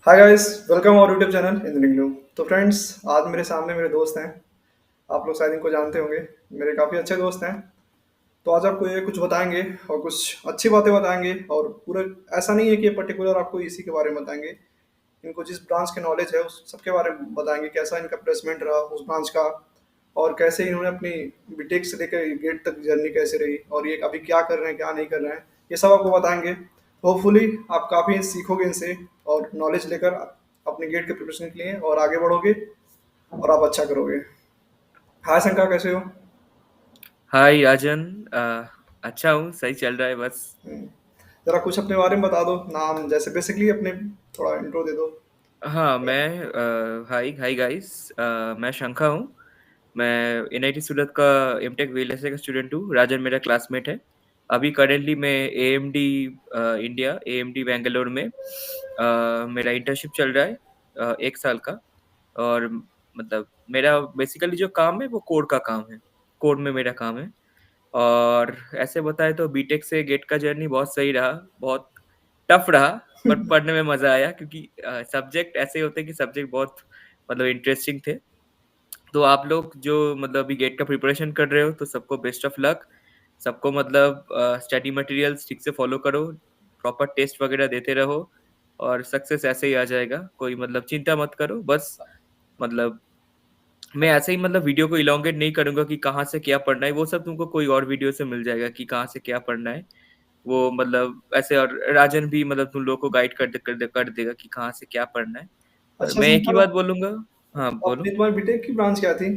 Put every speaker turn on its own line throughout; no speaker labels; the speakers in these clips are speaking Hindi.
हाय गाइस, वेलकम और यूट्यूब चैनल इंजीनियरिंग लूम। तो फ्रेंड्स, आज मेरे सामने मेरे दोस्त हैं। आप लोग शायद इनको जानते होंगे। मेरे काफ़ी अच्छे दोस्त हैं। तो आज आपको ये कुछ बताएंगे और कुछ अच्छी बातें बताएंगे। और पूरा ऐसा नहीं है कि ये पर्टिकुलर आपको इसी के बारे में बताएंगे। इनको जिस ब्रांच की नॉलेज है उस सबके बारे में बताएंगे, कैसा इनका प्लेसमेंट रहा उस ब्रांच का, और कैसे इन्होंने अपनी बीटेक से लेकर गेट तक जर्नी कैसे रही, और ये अभी क्या कर रहे हैं क्या नहीं कर रहे हैं, ये सब आपको बताएंगे। होपफुली आप काफ़ी सीखोगे इनसे और नॉलेज लेकर अपने गेट के प्रिपरेशन के लिए और आगे बढ़ोगे और आप अच्छा करोगे। हाय शंका, कैसे हो?
हाय राजन। अच्छा हूँ, सही चल रहा है बस।
हम्म, जरा कुछ अपने बारे में बता दो, नाम जैसे बेसिकली अपने थोड़ा इंट्रो दे दो।
हाँ, हाय हाय गाइस। मैं शंखा हूँ। मैं एनआईटी सूरत का एमटेक वीएलएसए का स्टूडेंट हूँ। राजन मेरा क्लासमेट है। अभी करेंटली मैं एएमडी इंडिया एएमडी बैंगलोर में मेरा इंटर्नशिप चल रहा है 1 साल का। और मतलब मेरा बेसिकली जो काम है वो कोड का काम है। कोड में मेरा काम है। और ऐसे बताएँ तो बीटेक से गेट का जर्नी बहुत सही रहा, बहुत टफ रहा, पर पढ़ने में मज़ा आया क्योंकि सब्जेक्ट ऐसे होते हैं कि सब्जेक्ट बहुत मतलब इंटरेस्टिंग थे। तो आप लोग जो मतलब अभी गेट का प्रिपरेशन कर रहे हो तो सबको बेस्ट ऑफ लक। सबको मतलब स्टडी मटेरियल्स ठीक से फॉलो करो, प्रॉपर टेस्ट वगैरह देते रहो और सक्सेस ऐसे ही आ जाएगा। कोई मतलब चिंता मत करो बस। मतलब मैं ऐसे ही मतलब वीडियो को इलॉन्गेट नहीं करूँगा कि कहाँ से क्या पढ़ना है, वो सब तुमको कोई और वीडियो से मिल जाएगा कि कहाँ से क्या पढ़ना है। वो मतलब ऐसे और राजन भी मतलब तुम लोगों को गाइड कर देगा कि कहाँ से क्या पढ़ना है। पर
अच्छा
मैं एक ही
शंका,
बात बोलूँगा। हाँ, बोलो।
अपनी तुम्हारी बीटेक की ब्रांच क्या थी?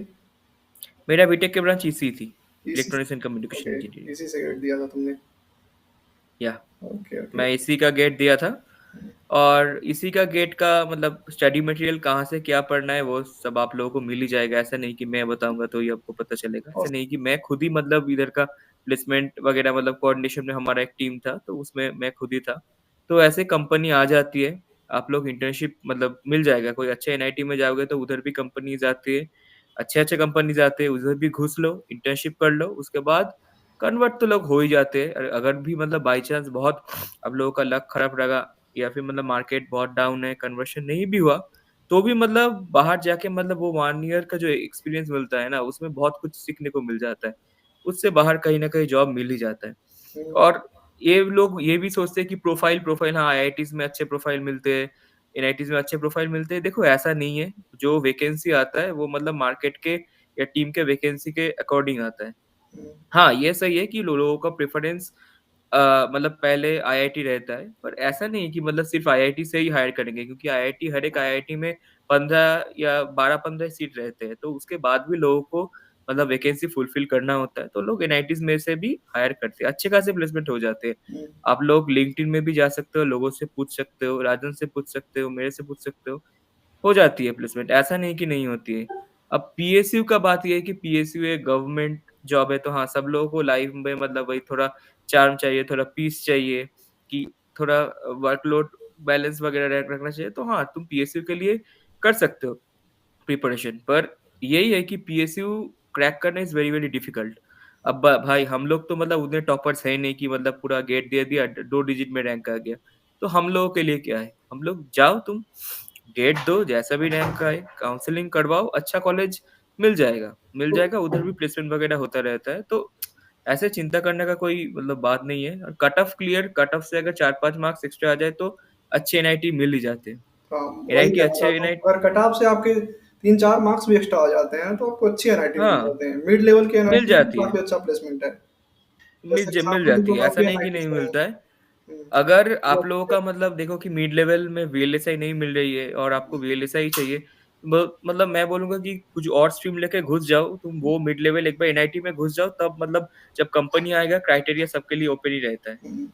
मेरा बीटेक की ब्रांच इसी थी,
इसी से?
Electronics and communication
okay,
engineering.
इसी से ग्रेड दिया था तुमने?
या
ओके ओके।
मैं इसी का गेट दिया था। और इसी का गेट का मतलब स्टडी मटेरियल कहाँ से क्या पढ़ना है वो सब आप लोगों को मिल ही जाएगा। ऐसा नहीं कि मैं बताऊंगा तो ये आपको पता चलेगा,
और
ऐसा नहीं कि मैं खुद ही मतलब इधर का प्लेसमेंट वगैरह मतलब कोऑर्डिनेशन में हमारा एक टीम था तो उसमें मैं खुद ही था। तो ऐसे कंपनी आ जाती है, आप लोग इंटर्नशिप मतलब मिल जाएगा। कोई अच्छे एनआईटी में जाओगे तो उधर भी कंपनीज आती है, अच्छे अच्छे कंपनीज आते हैं, उधर भी घुस लो, इंटर्नशिप कर लो, उसके बाद कन्वर्ट तो लोग हो ही जाते हैं। अगर भी मतलब बाई चांस बहुत अब लोगों का लक खराब रहा या फिर मतलब मार्केट बहुत डाउन है, कन्वर्शन नहीं भी हुआ, तो भी मतलब बाहर जाके मतलब वो 1 ईयर का जो एक्सपीरियंस मिलता है ना, उसमें बहुत कुछ सीखने को मिल जाता है। उससे बाहर कहीं न कहीं जॉब मिल ही जाता है। और ये लोग ये भी सोचते हैं कि प्रोफाइल प्रोफाइल हाँ, आईआईटीज़ में अच्छे प्रोफाइल मिलते हैं, एनआईटीज़ में अच्छे प्रोफाइल मिलते हैं। देखो ऐसा नहीं है, जो वैकेंसी आता है वो मतलब मार्केट के या टीम के वैकेंसी के अकॉर्डिंग आता है। हाँ, ये सही है कि लोगों का प्रेफ़रेंस मतलब पहले आईआईटी रहता है, पर ऐसा नहीं है कि मतलब सिर्फ़ आईआईटी से ही हायर करेंगे क्योंकि आईआईटी हर एक आईआईटी में 15 या 12-15 सीट रहते हैं, तो उसके बाद भी लोगों को मतलब वैकेंसी फुलफ़िल करना होता है, तो लोग एनआईटीज़ में से भी हायर करते हैं, अच्छे खासे प्लेसमेंट हो जाते हैं। आप लोग लिंक्डइन में भी जा सकते हो, लोगों से पूछ सकते हो, राजन से पूछ सकते हो, मेरे से पूछ सकते हो जाती है प्लेसमेंट, ऐसा नहीं कि नहीं होती है। अब पीएसयू का बात ये है कि पीएसयू एक गवर्नमेंट जॉब है, तो हाँ, सब लोगों को लाइफ में मतलब वही थोड़ा चार्म चाहिए, थोड़ा पीस चाहिए कि थोड़ा वर्कलोड बैलेंस वगैरह रखना चाहिए, तो हाँ, तुम पीएसयू के लिए कर सकते हो प्रिपरेशन। पर यही है कि पीएसयू क्रैक करना इज़ वेरी, वेरी डिफिकल्ट। अब ब भाई हम लोग तो मतलब उतने टॉपर्स हैं नहीं कि मतलब पूरा गेट दे दिया, 2 डिजिट में रैंक आ गया। तो हम लोगों के लिए क्या है, हम लोग जाओ तुम गेट दो, जैसा भी रैंक आए, काउंसलिंग करवाओ, अच्छा कॉलेज मिल जाएगा, उधर भी प्लेसमेंट वगैरह होता रहता है। तो ऐसे चिंता करने का कोई मतलब बात नहीं है। और कट ऑफ से अगर 4-5 मार्क्स एक्स्ट्रा आ जाए तो अच्छे एनआईटी मिल ही जाते हैं।
हाँ, वही
एनआईटी
कहना
अच्छे
चाहता हूँ,
एनआईटी
अगर कट ऑफ से आपके 3-4 मार्क्स भी एक्स्ट्रा आ जाते हैं तो आपको अच्छी एनआईटी मिल
हाँ,
जाते हैं। मिड लेवल के
मिल
एनआईटी में
जाती है।
काफ़ी अच्छा प्लेसमेंट है। जैसे
मिल
एग्जाम्पल
जाती
दूँ
है,
मैं
ऐसा
भी
नहीं कि
एनआईटी
नहीं
से हूँ।
मिलता है।
हम्म,
अगर
तो
आप लोगों का मतलब देखो कि मिड लेवल में वीएलएसआई नहीं मिल रही है और आपको वीएलएसआई चाहिए, मतलब मैं बोलूँगा कि कुछ और स्ट्रीम लेके घुस जाओ, तुम वो मिड लेवल एक बार एनआईटी में घुस जाओ, तब मतलब जब कंपनी आएगा क्राइटेरिया सबके लिए ओपन ही रहता है।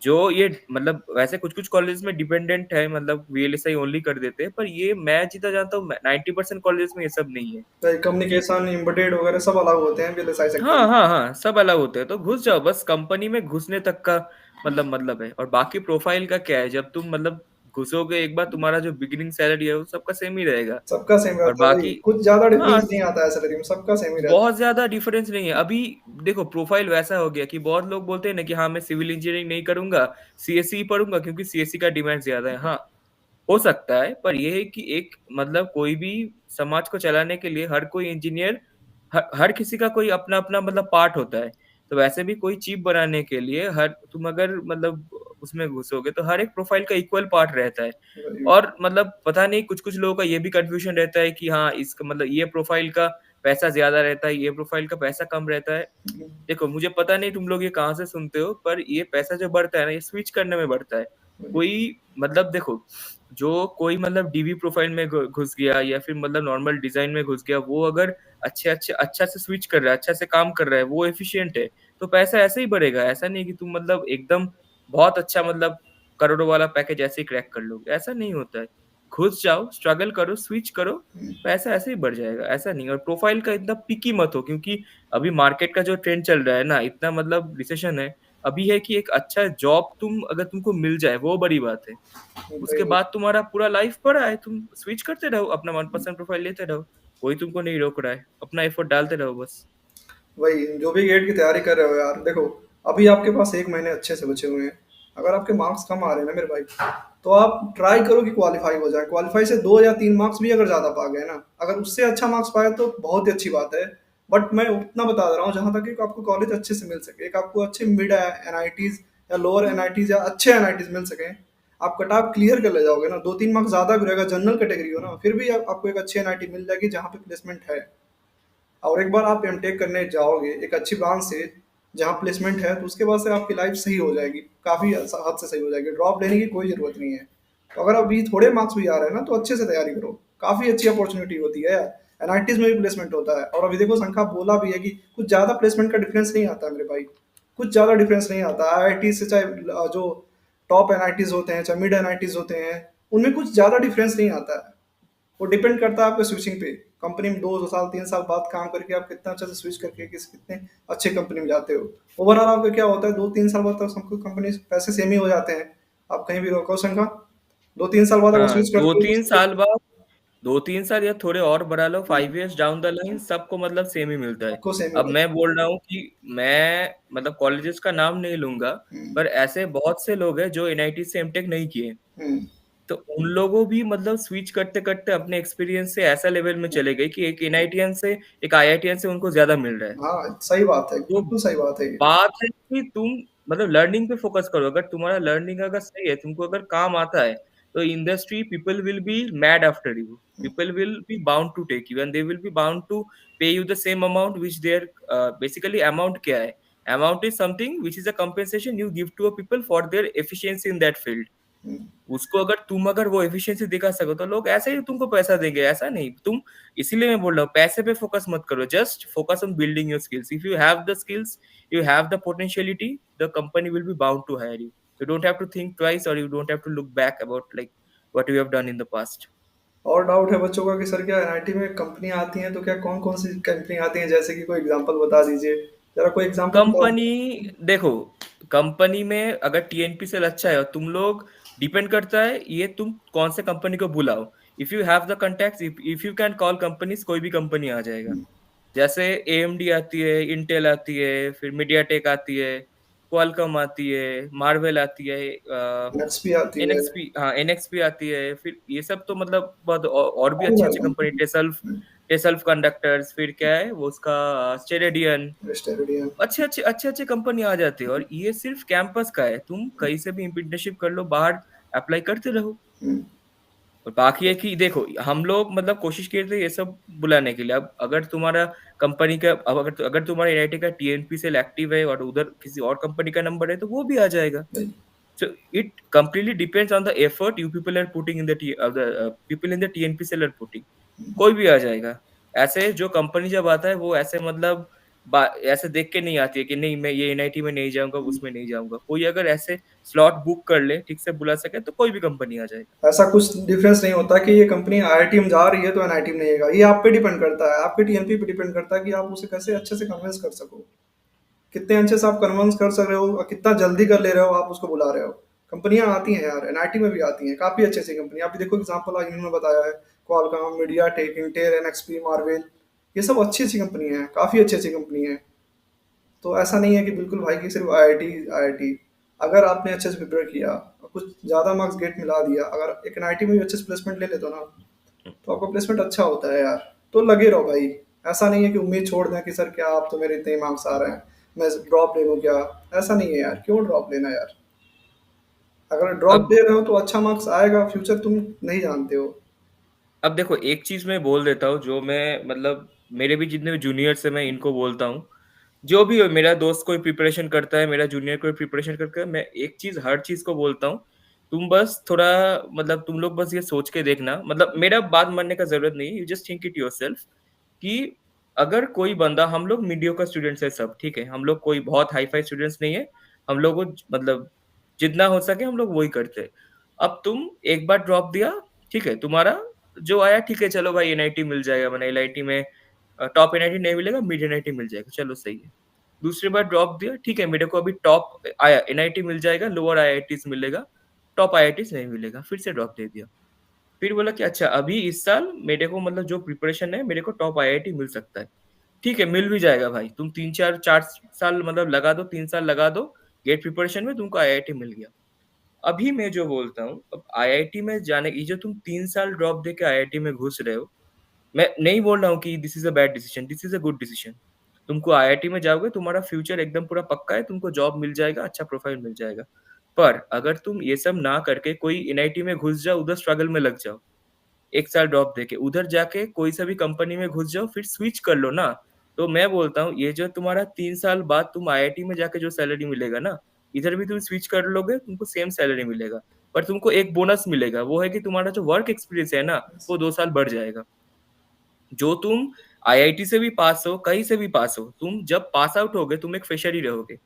जो ये मतलब वैसे कुछ-कुछ कॉलेजेस में डिपेंडेंट है, मतलब वीएलएसआई ओनली कर देते हैं, पर ये मैं जितना जानता हूँ 90% कॉलेजेस में ये सब नहीं है कि
कम्युनिकेशन, एम्बेडेड वगैरह सब अलग होते हैं बीएलएसआई सेक्टर
हाँ,
में।
हाँ, हाँ, सब अलग होते हैं, तो घुस जाओ बस कंपनी में घुसने तक का मतलब है। और बाकी प्रोफाइल का क्या है, जब तुम मतलब घुसोगे एक बार तुम्हारा जो बिगिनिंग सैलरी है वो सबका सेम ही रहेगा।
सबका सेम
और
रहता है भाई,
बाकी
कुछ ज़्यादा
हाँ,
डिफरेंस नहीं आता है सैलरी में, सबका सेम ही रहता
बहुत ज़्यादा डिफरेंस नहीं है। अभी देखो प्रोफाइल वैसा हो गया कि बहुत लोग बोलते हैं ना कि हाँ, मैं सिविल इंजीनियरिंग नहीं करूँगा, सीएसई पढ़ूँगा क्योंकि सीएसई का डिमांड ज़्यादा है। हाँ, हो सकता है, पर ये है कि एक मतलब कोई भी समाज को चलाने के लिए हर कोई इंजीनियर हर किसी का कोई अपना-अपना मतलब पार्ट होता है। तो वैसे भी कोई चिप बनाने के लिए हर तुम अगर मतलब उसमें घुसोगे तो हर एक प्रोफ़ाइल का इक्वल पार्ट रहता है।
वही।
और मतलब पता नहीं कुछ-कुछ लोगों का ये भी कन्फ्यूज़न रहता है कि हाँ, इसका मतलब ये प्रोफ़ाइल का पैसा ज़्यादा रहता है, ये प्रोफ़ाइल का पैसा कम रहता है।
हुँ,
देखो, मुझे पता नहीं तुम लोग ये कहाँ से सुनते हो, पर ये पैसा जो बढ़ता है ना, ये स्विच करने में बढ़ता है।
वही।
कोई मतलब देखो, जो कोई मतलब डीबी प्रोफ़ाइल में घुस गया या फिर मतलब नॉर्मल डिज़ाइन में घुस गया, वो अगर अच्छा से स्विच कर रहा है, अच्छा से काम कर रहा है, वो एफ़िशिएंट है, तो पैसा ऐसे ही बढ़ेगा। ऐसा नहीं है कि तुम मतलब एकदम बहुत अच्छा मतलब करोड़ों वाला पैकेज ऐसे ही क्रैक कर लोगे, ऐसा नहीं होता है। घुस जाओ, स्ट्रगल करो, स्विच करो,
हुँ,
पैसा ऐसे ही बढ़ जाएगा, ऐसा नहीं है। और प्रोफ़ाइल का इतना पिकी मत हो क्योंकि अभी मार्केट का जो ट्रेंड चल रहा है ना, इतना मतलब रिसेशन है, अभी है कि एक अच्छा जॉब अगर तुमको मिल जाए, वो बड़ी बात है।
वही,
उसके
वही।
बाद तुम्हारा पूरा लाइफ पड़ा है, तुम स्विच करते रहो, अपना मनपसंद प्रोफ़ाइल लेते रहो, कोई तुमको नहीं रोक रहा है, अपना एफ़र्ट डालते रहो बस।
वही, जो भी गेट की तैयारी कर रहे हो यार, देखो, अभी आपके पास 1 महीने अच्छे से बचे हुए हैं। अगर आपके मार्क्स कम आ रहे हैं ना मेरे भाई, तो आप ट्राई करो कि क्वालीफाई हो जाए। क्वालीफाई से 2 या 3 मार्क्स भी अगर ज़्यादा पा गए ना, अगर उससे अच्छा मार्क्स पाए तो बहुत ही अच्छी बात है। बट मैं उतना बता दे रहा हूँ जहाँ तक कि आपको कॉलेज अच्छे से मिल सके, एक आपको अच्छे मिड एनआईटीज़ या लोअर एनआईटीज़ या अच्छे एनआईटीज़ मिल सकें। आप कट ऑफ क्लियर कर ले जाओगे ना, 2-3 मार्क्स ज़्यादा भी रहेगा, जनरल कैटेगरी हो ना, फिर भी आपको एक अच्छी एनआईटी मिल जाएगी जहाँ पे प्लेसमेंट है। और एक बार आप एमटेक करने जाओगे एक अच्छी ब्रांच से जहाँ प्लेसमेंट है, तो उसके बाद से आपकी लाइफ सही हो जाएगी, काफ़ी हद से सही हो जाएगी, ड्रॉप लेने की कोई ज़रूरत नहीं है। तो अगर अभी थोड़े मार्क्स भी आ रहे हैं ना, तो अच्छे से तैयारी करो, काफ़ी अच्छी अपॉर्चुनिटी होती है यार। एनआईटीज़ में भी प्लेसमेंट होता है, और अभी देखो संख्या बोला भी है कि कुछ ज़्यादा प्लेसमेंट का डिफरेंस नहीं आता मेरे भाई, कुछ ज़्यादा डिफरेंस नहीं आता आईआईटी से। चाहे जो टॉप एनआईटीज़ होते हैं, चाहे मिड एनआईटीज़ होते हैं, उनमें कुछ ज़्यादा डिफरेंस नहीं आता है। वो डिपेंड करता है आपके स्विचिंग पे। कंपनी में 2 साल 3 साल बाद काम करके आप कितना अच्छे से स्विच करके कितने अच्छे कंपनी में जाते हो। ओवरऑल आपका क्या होता है, 2-3 साल बाद तक सबको कंपनी पैसे सेम ही हो जाते हैं। आप कहीं भी रहो क्वेश्चन का, 2-3 साल बाद अगर
हाँ,
स्विच करते हो
2-3
तो
साल बाद 2-3 साल या थोड़े और बढ़ा लो 5 इयर्स डाउन द लाइन सबको मतलब सेम ही मिलता है।
सबको सेम ही
अब
होता
मैं बोल रहा हूँ कि मैं मतलब कॉलेजेस का नाम नहीं लूँगा,
है।
पर ऐसे बहुत से लोग हैं जो एनआईटी से एमटेक नहीं किए।
हुँ,
तो उन लोगों भी मतलब स्विच करते-करते अपने एक्सपीरियंस से ऐसा लेवल में चले गए कि एक एनआईटीएन से एक आईआईटीएन से उनको ज़्यादा मिल रहा है।
हाँ, सही बात है,
तो
बिल्कुल सही बात है ये।
बात है कि तुम मतलब लर्निंग पे फ़ोकस करो, अगर तुम्हारा लर्निंग अगर सही है, तुमको अगर काम आता है, तो industry people will be mad after you. People will be bound to take you and they will be bound to pay you the same amount which there basically amount क्या है? Amount is something which is a compensation you give to a people for their efficiency in that field.
हुँ,
उसको अगर तुम अगर वो एफिशिएंसी दिखा सको तो लोग ऐसे ही तुमको पैसा देंगे, ऐसा नहीं। तुम इसीलिए मैं बोल रहा हूँ पैसे पे फोकस मत करो, just focus on building your skills. If you have the skills, you have the potentiality, the company will be bound to hire you. You don't have to think twice or you don't have to look back about like what you have done in the past.
और डाउट है बच्चों का कि सर क्या एनआईटी में कंपनियाँ आती हैं, तो क्या कौन-कौन सी कंपनी आती हैं? जैसे कि कोई एग्ज़ाम्पल बता दीजिए। ज़रा कोई एग्ज़ाम्पल बता
कंपनी
दीजिए।
देखो, कंपनी में अगर टीएनपीसीएल अच्छा है और तुम लोग डिपेंड करता है ये तुम कौन से कंपनी को बुलाओ। If you have the contacts, if you can call companies, कोई भी कंपनी आ जाएगा। जैसे एएमडी आती है, इंटेल आती है, फिर मीडियाटेक आती है, क्वालकॉम आती है, मार्वेल आती है,
एनएक्सपी आती है।
एनएक्सपी, हाँ, एनएक्सपी आती है, फिर ये सब तो मतलब बहुत और भी
काफ़ी सारी
अच्छी-अच्छी कंपनी,
कंपनी।
टेसल्फ टेसल्फ कंडक्टर्स, फिर क्या है वो उसका स्टेरेडियन,
स्टेरिडियन।
अच्छे-अच्छे कंपनी आ जाते हैं और ये सिर्फ कैंपस का है, तुम कहीं से भी इंटर्नशिप कर लो, बाहर अप्लाई करते रहो।
हुँ,
और बाकी है कि देखो, हम लोग मतलब कोशिश किए थे ये सब बुलाने के लिए। अब अगर तुम्हारा कंपनी का अब अगर तुम्हारा एनआईटी का टीएनपीसीएल एक्टिव है और उधर किसी और कंपनी का नंबर है, तो वो भी आ जाएगा।
वही।
So it completely depends on the effort you people are putting in the people in the TNPCL are putting. कोई भी आ जाएगा। ऐसे जो कंपनी जब आता है वो ऐसे मतलब ऐसे देख के नहीं आती है कि नहीं मैं ये एनआईटी में नहीं जाऊँगा, उसमें नहीं जाऊँगा। कोई अगर ऐसे स्लॉट बुक कर ले, ठीक से बुला सके तो कोई भी कंपनी आ जाएगा।
ऐसा कुछ डिफरेंस नहीं होता कि ये कंपनी आईआईटी में जा रही है तो एनआईटी में नहीं आएगा। ये आप पे डिपेंड करता है, आपके टीएमपी पे डिपेंड करता है कि आप उसे कैसे अच्छे से कन्विंस कर सको। कितने अच्छे से आप कन्विंस कर सक रहे हो और कितना जल्दी कर ले रहे हो, आप उसको बुला रहे हो। कंपनियाँ आती हैं यार, एनआईटी में भी आती हैं, काफ़ी अच्छी-अच्छी कंपनी। आप भी देखो एग्ज़ाम्पल आज इन्होंने बताया है, Qualcomm, MediaTek, Intel, NXP, marvel, ये सब अच्छी-अच्छी कंपनी हैं, काफ़ी अच्छी-अच्छी कंपनी हैं। तो ऐसा नहीं है कि बिल्कुल भाई कि सिर्फ आईआईटी आईआईटी। अगर आपने अच्छे से प्रिपेयर किया और कुछ ज़्यादा मार्क्स गेट मिला दिया, अगर एक एनआईटी में भी अच्छे से प्लेसमेंट ले लेते हो ना, तो आपका प्लेसमेंट अच्छा होता है यार। तो लगे रहो भाई। ऐसा नहीं है कि उम्मीद छोड़ दें कि सर क्या आप तो मेरे इतने मार्क्स आ रहे हैं, मैं ड्रॉप ले लूँ क्या? ऐसा नहीं है यार, क्यों ड्रॉप लेना यार? अगर ड्रॉप
अब
ले रहे हो तो अच्छा मार्क्स आएगा, फ्यूचर तुम नहीं जानते हो।
अब देखो, एक चीज़ मैं बोल देता हूँ जो मैं मतलब मेरे भी जितने भी जूनियर्स हैं मैं इनको बोलता हूँ। जो भी हो, मेरा दोस्त कोई प्रिपरेशन करता है, मेरा जूनियर कोई प्रिपरेशन करता है, मैं एक चीज़ हर चीज़ को बोलता हूँ, तुम बस थोड़ा मतलब तुम लोग बस ये सोच के देखना, मतलब मेरा बात मानने का ज़रूरत नहीं है, you just think it yourself कि अगर कोई बंदा, हम लोग मीडियोकर स्टूडेंट्स हैं सब, ठीक है? हम लोग कोई बहुत हाई-फाई स्टूडेंट्स नहीं है। हम लोग को मतलब जितना हो सके हम लोग वही करते हैं। अब तुम एक बार ड्रॉप दिया, ठीक है? तुम्हारा जो आया ठीक है, चलो भाई एनआईटी मिल जाएगा, वरना एलआईटी में टॉप एनआईटी नहीं मिलेगा, मिड एनआईटी मिल जाएगा, चलो सही है। दूसरी बार ड्रॉप दिया, ठीक है, मेरे को अभी टॉप आया एनआईटी मिल जाएगा, लोअर आईआईटीज़ मिलेगा, टॉप आईआईटीज़ नहीं मिलेगा, फिर से ड्रॉप दे दिया। फिर बोला कि अच्छा अभी इस साल मेरे को मतलब जो प्रिपरेशन है मेरे को टॉप आईआईटी मिल सकता है। ठीक है, मिल भी जाएगा भाई, तुम 3-4 साल मतलब लगा दो, 3 साल लगा दो, गेट प्रिपरेशन में तुमको आईआईटी मिल गया। अभी मैं जो बोलता हूँ, अब आईआईटी में जाने ये जो तुम 3 साल ड्रॉप देके आईआईटी में घुस रहे हो, मैं नहीं बोल रहा हूँ कि this is a bad decision, this is a good decision. तुमको आईआईटी में जाओगे, तुम्हारा फ्यूचर एकदम पूरा पक्का है, तुमको जॉब मिल जाएगा, अच्छा प्रोफाइल मिल जाएगा। पर अगर तुम ये सब ना करके कोई एनआईटी में घुस जाओ, उधर स्ट्रगल में लग जाओ, 1 साल ड्रॉप देके, उधर जाके कोई सा भी कंपनी में घुस जाओ, फिर स्विच कर लो ना। तो मैं बोलता हूँ, ये जो तुम्हारा 3 साल बाद तुम आईआईटी में जाके जो सैलरी मिलेगा ना, इधर भी तुम स्विच कर लोगे, तुमको सेम सैलरी मिलेगा। पर तुमको एक बोनस मिलेगा, वो है कि तुम्हारा जो वर्क एक्सपीरियंस है ना, वो 2 साल बढ़ जाएगा। जो तुम आईआईटी से भी पास हो, कहीं से भी पास हो, तुम जब पास आउट होगे, तुम एक फ्रेशर ही रहोगे।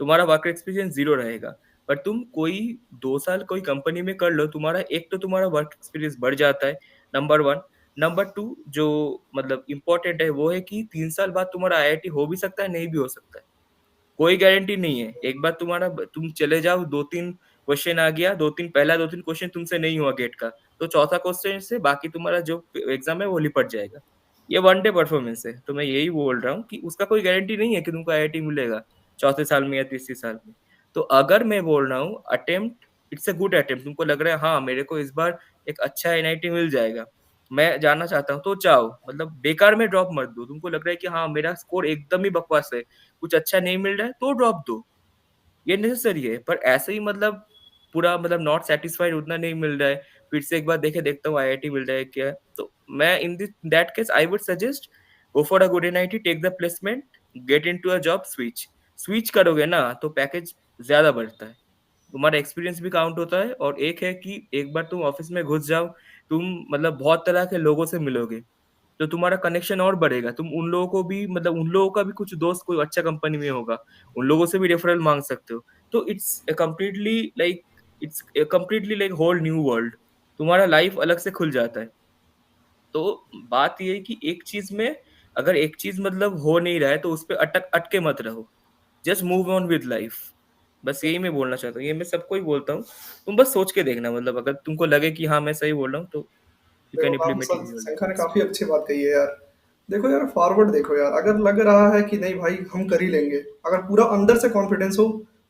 तुम्हारा वर्क एक्सपीरियंस 0 रहेगा। पर तुम कोई 2 साल कोई कंपनी में कर लो, तुम्हारा एक तो तुम्हारा वर्क एक्सपीरियंस बढ़ जाता है, नंबर 1। नंबर 2 जो मतलब इम्पोर्टेंट है, वो है कि 3 साल बाद तुम्हारा आईआईटी हो भी सकता है, नहीं भी हो सकता है। कोई गारंटी नहीं है। एक बार तुम चले जाओ, 2-3 क्वेश्चन आ गया, 2-3 पहला 2-3 क्वेश्चन तुमसे नहीं हुआ गेट का, तो चौथा क्वेश्चन से बाकी तुम्हारा जो एग्ज़ाम है वो निपट जाएगा। ये वन डे परफॉर्मेंस है, तो मैं यही बोल रहा हूँ कि उसका कोई गारंटी नहीं है कि तुमको आईआईटी मिलेगा, चौथे साल में या तीसरे साल में। तो अगर मैं बोल रहा हूँ attempt, it's a good attempt, तुमको लग रहा है हाँ, मेरे को इस बार एक अच्छा एनआईटी मिल जाएगा, मैं जाना चाहता हूँ, तो जाओ। मतलब बेकार में ड्रॉप मत दो। तुमको लग रहा है कि हाँ, मेरा स्कोर एकदम ही बकवास है, कुछ अच्छा नहीं मिल रहा है, तो ड्रॉप दो, ये नेसेसरी है। पर ऐसे ही मतलब पूरा मतलब नॉट सैटिस्फाइड, उतना नहीं मिल रहा है, फिर से एक बार देखे देखता हूँ आईआईटी मिल रहा है क्या, तो मैं in this that case I would suggest go for a good NIT, take the placement, get into a job, switch. Switch करोगे ना तो पैकेज ज़्यादा बढ़ता है, तुम्हारा एक्सपीरियंस भी काउंट होता है, और एक है कि एक बार तुम ऑफिस में घुस जाओ, तुम मतलब बहुत तरह के लोगों से मिलोगे, तो तुम्हारा कनेक्शन और बढ़ेगा। तुम उन लोगों को भी मतलब उन लोगों का भी कुछ दोस्त कोई अच्छा कंपनी में होगा, उन लोगों से भी रेफरल माँग सकते हो। तो it's a completely like whole new world. तुम्हारा लाइफ अलग से खुल जाता है। तो बात ये है कि एक चीज़ में, अगर एक चीज़ मतलब हो नहीं रहा है तो उस पे अटके मत रहो। Just move on with life. बस यही मैं बोलना चाहता हूँ। ये मैं सबको ही बोलता हूँ। तुम बस सोच के देखना, मतलब अगर तुमको लगे कि हाँ, मैं सही बोल रहा हूँ, तो यू
देखो
कैन
काम
इम्प्लीमेंट इन योर
शंकर ने
लाइफ।
काफी अच्छी बात कही है यार। देखो यार, फॉरवर्ड देखो यार, अगर लग रहा है कि नहीं भाई हम कर ही लेंगे, अगर पूरा अंदर से कॉन्फिडेंस हो,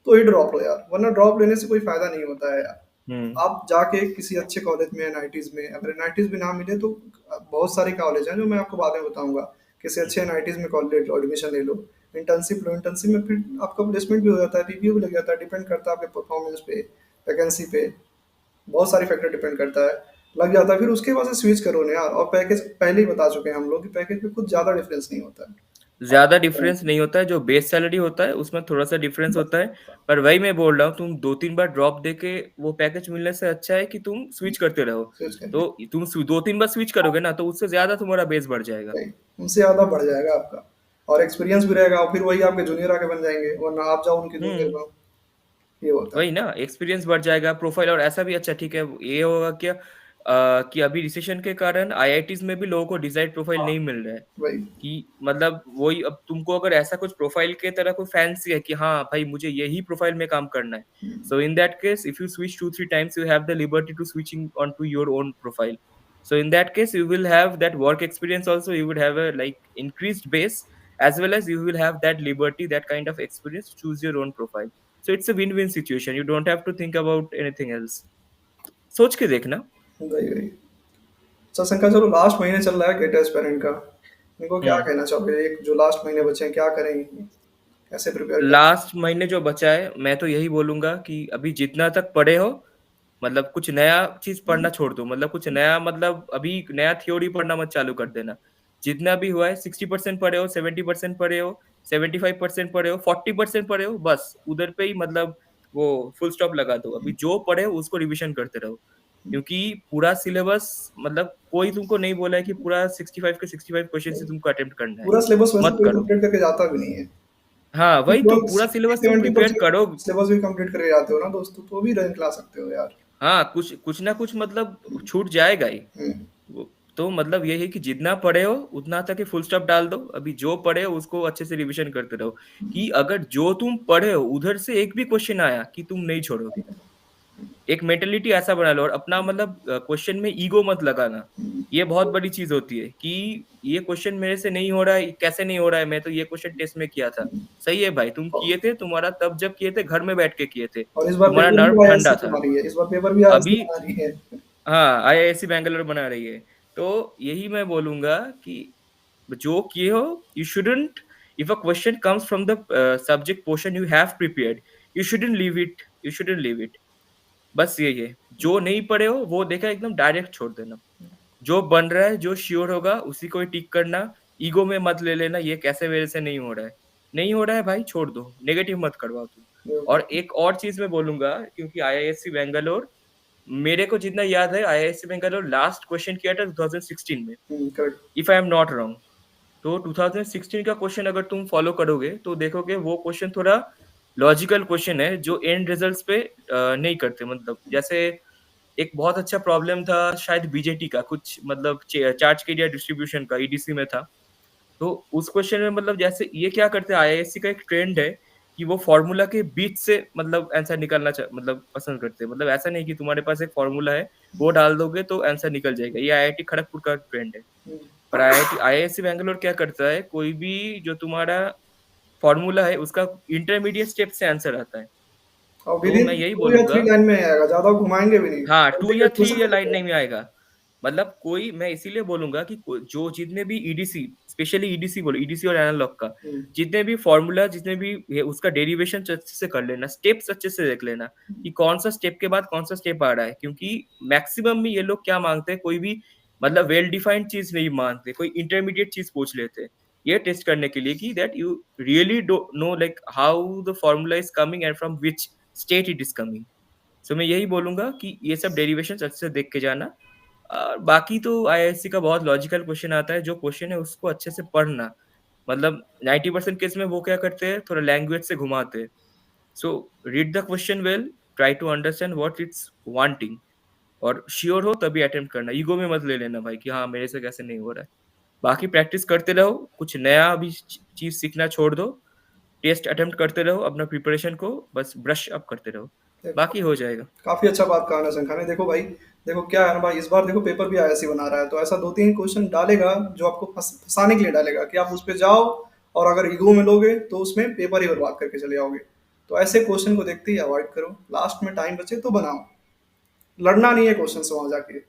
तो ही ड्रॉप लो यार, वरना ड्रॉप लेने से कोई फायदा नहीं होता है यार।
हुँ।
आप जाके किसी अच्छे कॉलेज में, एनआईटीज में, अगर एनआईटीज भी ना मिले तो बहुत सारे कॉलेज हैं जो मैं आपको बाद में बताऊंगा। किसी अच्छे एनआईटीज में कॉलेज एडमिशन ले लो, इंटर्नशिप लो, इंटर्नशिप में फिर आपका प्लेसमेंट भी हो जाता है, पीपीयू भी लग जाता है, डिपेंड करता है आपके परफॉर्मेंस पे, वैकेंसी पे, बहुत सारी फैक्टर डिपेंड करता है। लग जाता है, फिर उसके बाद से स्विच करो ना यार। और पैकेज पहले ही बता चुके हैं हम लोग कि पैकेज में कुछ ज़्यादा डिफरेंस नहीं होता है।
ज़्यादा डिफरेंस नहीं होता है, जो बेस सैलरी होता है उसमें थोड़ा-सा डिफरेंस होता है। पर वही मैं बोल रहा हूँ, तुम 2-3 बार ड्रॉप देके वो पैकेज मिलने से अच्छा है कि तुम स्विच करते रहो।
स्विच करके
तो तुम 2-3 बार स्विच करोगे ना, तो उससे ज़्यादा तुम्हारा बेस बढ़ जाएगा।
भाई उनसे ज़्यादा बढ़ जाएगा आपका, और एक्सपीरियंस भी रहेगा, और फिर वही आपके जूनियर आके बन जाएंगे, वरना आप जाओ उनके जूनियर
हुँ।
बनो। ये होता
वही
है।
ना, एक्सपीरियंस बढ़ जाएगा, प्रोफाइल और ऐसा भी अच्छा ठीक है, ये होगा क्या कि अभी रिसेशन के कारण आईआईटीज़ में भी लोगों को डिज़ायर्ड प्रोफाइल
हाँ
नहीं मिल रहा है।
वही।
कि मतलब वही, अब तुमको अगर ऐसा कुछ प्रोफाइल के तरह कोई फैंसी है कि हाँ भाई, मुझे यही प्रोफाइल में काम करना है, so in that case if you switch 2-3 times, you have the liberty to switching on to your own profile. So in that case, you will have that work experience also. You would have a like increased base, as well as you will have that liberty, that kind of experience to choose your own profile. So it's a win win situation, you don't have to think about anything else. सोच के देखना।
वही वही। अच्छा शंका, चलो लास्ट महीने चल रहा है गेट एस्पिरेंट का, इनको क्या
हम्म।
कहना चाहोगे? एक जो लास्ट महीने बचे हैं क्या करें, कैसे प्रिपेयर करें?
लास्ट महीने जो बचा है, मैं तो यही बोलूंगा कि अभी जितना तक पढ़े हो, मतलब कुछ नया चीज पढ़ना छोड़ दो, मतलब कुछ नया, मतलब अभी नया थ्योरी पढ़ना मत चालू कर देना। जितना भी हुआ है 60% पढ़े हो, 70% पढ़े हो, 75% पढ़े हो, 40% पढ़े हो, बस उधर पे ही मतलब वो फुल स्टॉप लगा दो। अभी जो पढ़े हो उसको रिवीजन करते रहो, क्योंकि पूरा सिलेबस, मतलब कोई तुमको नहीं बोला है कि पूरा 65 के 65 क्वेश्चन से तुमको अटेम्प्ट करना है।
पूरा सिलेबस वैसे
मत
कोई
करो।
कंप्लीट करके जाता भी नहीं है।
हाँ
कुछ
वही तो,
लोग
पूरा सिलेबस तुम प्रिपेयर
70%
करो।
सिलेबस भी कंप्लीट करके जाते हो ना दोस्तों, तो भी रैंक ला सकते हो यार।
हाँ, कुछ कुछ ना कुछ मतलब छूट जाएगा ही।
हम्म।
तो मतलब ये है कि जितना पढ़े हो उतना तक ही फुल स्टॉप डाल दो। अभी जो पढ़े हो उसको अच्छे से रिवीजन करते रहो, कि अगर जो तुम पढ़े हो उधर से एक भी क्वेश्चन आया कि तुम नहीं छोड़ोगे। एक मेंटेलिटी ऐसा बना लो, और अपना मतलब क्वेश्चन में ईगो मत लगाना। ये बहुत बड़ी चीज होती है कि ये क्वेश्चन मेरे से नहीं हो रहा है, कैसे नहीं हो रहा है, मैं तो ये क्वेश्चन टेस्ट में किया था। सही है भाई, तुम किए थे, तुम्हारा तब जब किए थे घर में बैठ के किए थे,
और इस बार
तुम्हारा
पेपर भी
नर्व
तो
ठंडा
आईआईएससी
था।
बना रही है, इस बार पेपर भी आईआईएससी
अभी
बना रही है।
हाँ, आईआईएससी बैंगलोर बना रही है। तो यही मैं बोलूंगा कि जो किए हो, you shouldn't, if a question comes from the subject portion you have prepared, you shouldn't leave it, you shouldn't leave it. बस यही है। जो नहीं पढ़े हो वो देखा एकदम डायरेक्ट छोड़ देना। जो बन रहा है, जो श्योर होगा उसी को ही टिक करना। ईगो में मत ले लेना ये कैसे मेरे से नहीं हो रहा है। नहीं हो रहा है भाई, छोड़ दो, नेगेटिव मत करवाओ तुम। और एक और चीज मैं बोलूंगा, क्योंकि आईआईएससी बैंगलोर, मेरे को जितना याद है आईआईएससी बैंगलोर लास्ट क्वेश्चन किया था 2016 में,
correct.
If I am not wrong. तो 2016 का क्वेश्चन अगर तुम फॉलो करोगे तो देखोगे वो क्वेश्चन थोड़ा लॉजिकल क्वेश्चन है, जो एंड रिजल्ट्स पे नहीं करते। मतलब जैसे एक बहुत अच्छा प्रॉब्लम था शायद बीजेटी का, कुछ मतलब चार्ज के एरिया डिस्ट्रीब्यूशन का, ईडीसी में था। तो उस क्वेश्चन में मतलब जैसे ये क्या करते हैं, आईआईएससी का एक ट्रेंड है कि वो फॉर्मूला के बीच से मतलब आंसर निकालना मतलब पसंद करते हैं। मतलब ऐसा नहीं कि तुम्हारे पास एक फॉर्मूला है, वो डाल दोगे तो आंसर निकल जाएगा। ये आईआईटी खड़गपुर का ट्रेंड है। पर आईआईएससी बैंगलोर क्या करता है, कोई भी जो तुम्हारा फॉर्मूला है उसका इंटरमीडिएट स्टेप से आंसर आता है।
और विद
तो
इन
मैं यही
2 या 3
बोलूंगा,
लाइन में आएगा, ज्यादा घुमाएंगे भी नहीं,
हाँ, टू या थ्री
क्वेश्चन
या
को
लाइन
देखो।
नहीं में आएगा। मतलब कोई, मैं इसीलिए बोलूंगा कि जो जितने भी ईडीसी, स्पेशली ईडीसी बोलो, ईडीसी और एनालॉग का
हम्म,
जितने भी फॉर्मूला, जितने भी ये उसका डेरिवेशन अच्छे से कर लेना, स्टेप्स अच्छे से देख लेना कि कौन सा स्टेप के बाद कौन सा स्टेप आ रहा है। क्योंकि मैक्सिमम में ये लोग क्या मांगते हैं, कोई भी मतलब वेल डिफाइंड चीज नहीं मांगते, कोई इंटरमीडिएट चीज पूछ लेते हैं। ये टेस्ट करने के लिए कि that you really do know like how the formula is coming and from which state it is coming. So मैं यही बोलूंगा कि ये सब डेरिवेशंस अच्छे से देख के जाना। बाकी तो आईआईएससी का बहुत लॉजिकल क्वेश्चन आता है, जो क्वेश्चन है उसको अच्छे से पढ़ना। मतलब 90% केस में वो क्या करते हैं, थोड़ा लैंग्वेज से घुमाते हैं। So read the question well, try to understand what it's wanting, और श्योर हो तभी अटेम्प्ट करना। ईगो में मत ले लेना भाई कि हाँ मेरे से कैसे नहीं हो रहा है। बाकी प्रैक्टिस करते रहो, कुछ नया भी चीज सीखना छोड़ दो। टेस्ट अटेम्प्ट करते रहो, अपना प्रिपरेशन को बस ब्रश अप करते रहो,
देखो,
बाकी हो जाएगा।
काफी अच्छा बात कहा ना शंखा ने। देखो भाई, देखो क्या है ना भाई, इस बार देखो पेपर भी आईआईएससी बना रहा है, तो ऐसा 2-3 क्वेश्चन डालेगा जो आपको फंसाने के लिए डालेगा कि आप उस पर जाओ, और अगर ईगो में लोगे तो उसमें पेपर ही बर्बाद करके चले जाओगे। तो ऐसे क्वेश्चन को देखते ही अवॉइड करो, लास्ट में टाइम बचे तो बनाओ। लड़ना नहीं है क्वेश्चन से वहां जाके।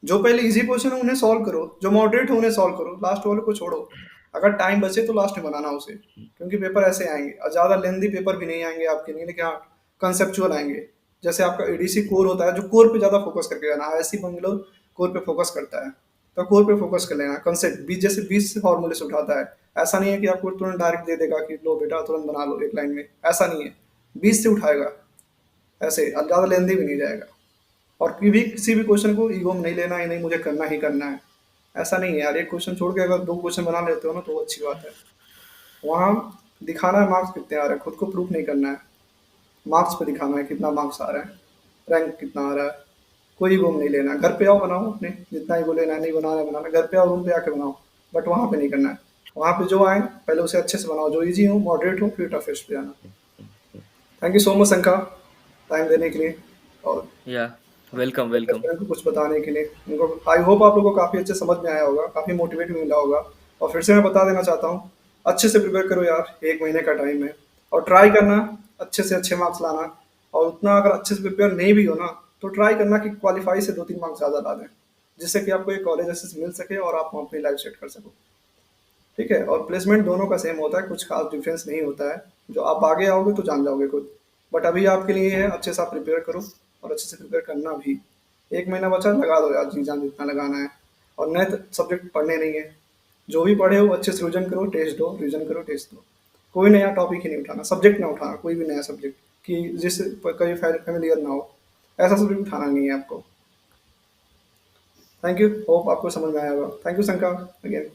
जो पहले इजी क्वेश्चन है उन्हें सॉल्व करो, जो मॉडरेट है उन्हें सॉल्व करो, लास्ट वाले को छोड़ो। अगर टाइम बचे तो लास्ट में बनाना उसे, क्योंकि पेपर ऐसे आएंगे, और ज़्यादा लेंदी पेपर भी नहीं आएंगे आपके लिए, लेकिन हाँ कंसेप्चुअल आएंगे। जैसे आपका एडीसी कोर होता है, जो कोर पे ज़्यादा फोकस करके जाना, आईआईएससी बंगलोर कोर पे फोकस करता है, तो कोर पे फोकस कर लेना। कंसेप्ट 20 से फॉर्मूले से उठाता है। ऐसा नहीं है कि आपको तुरंत डायरेक्ट दे देगा कि लो बेटा तुरंत बना लो एक लाइन में, ऐसा नहीं है। 20 से उठाएगा ऐसे, अब ज़्यादा लेंदी भी नहीं जाएगा। और किसी भी क्वेश्चन को ईगो में नहीं लेना है, नहीं मुझे करना ही करना है, ऐसा नहीं है यार। एक क्वेश्चन छोड़ के अगर 2 क्वेश्चन बना लेते हो ना तो वो अच्छी बात है। वहाँ दिखाना है मार्क्स कितने आ रहे हैं, खुद को प्रूफ नहीं करना है। मार्क्स पे दिखाना है कितना मार्क्स आ रहा है, रैंक कितना आ रहा है। कोई ईगो में नहीं लेना है। घर पे आओ बनाओ अपने, जितना ईगो लेना है, नहीं बनाना है बनाना, घर पे आओ रूम पे आके बनाओ, बट वहाँ पे नहीं करना है। वहाँ पे जो आए पहले उसे अच्छे से बनाओ, जो ईजी हो मॉडरेट हो, फिर टफेस्ट पे जाना। थैंक यू सो मच शंका, टाइम देने के लिए, और
या वेलकम वेलकम।
को कुछ बताने के लिए। उनको आई होप आप लोगों को काफ़ी अच्छे समझ में आया होगा, काफ़ी मोटिवेट भी मिला होगा। और फिर से मैं बता देना चाहता हूँ, अच्छे से प्रिपेयर करो यार, 1 महीने का टाइम है। और ट्राई करना, अच्छे से अच्छे मार्क्स लाना, और उतना अगर अच्छे से प्रिपेयर नहीं भी हो ना, तो ट्राई करना कि क्वालिफाई से 2-3 मार्क्स ज़्यादा ला दें, जिससे कि आपको एक कॉलेज ऐसे मिल सके और आप अपनी लाइफ सेट कर सको। ठीक है? और प्लेसमेंट दोनों का सेम होता है, कुछ खास डिफरेंस नहीं होता है। जो आप आगे आओगे तो जान जाओगे खुद। बट अभी आपके लिए ये है, अच्छे से आप प्रिपेयर करो और अच्छे से प्रिपेयर करना भी। 1 महीना बचा, लगा दो यार जी-जान जितना लगाना है, और नए सब्जेक्ट पढ़ने नहीं है। जो भी पढ़े हो अच्छे से रिविज़न करो, टेस्ट दो, रिविज़न करो, टेस्ट दो। कोई नया टॉपिक ही नहीं उठाना, सब्जेक्ट ना उठाना, कोई भी नया सब्जेक्ट कि जिससे कभी फ़ैमिलियर ना हो। ऐसा सब्जेक्ट उठाना नहीं है आपको। थैंक यू, होप आपको समझ में आया होगा। Thank you Shankar again.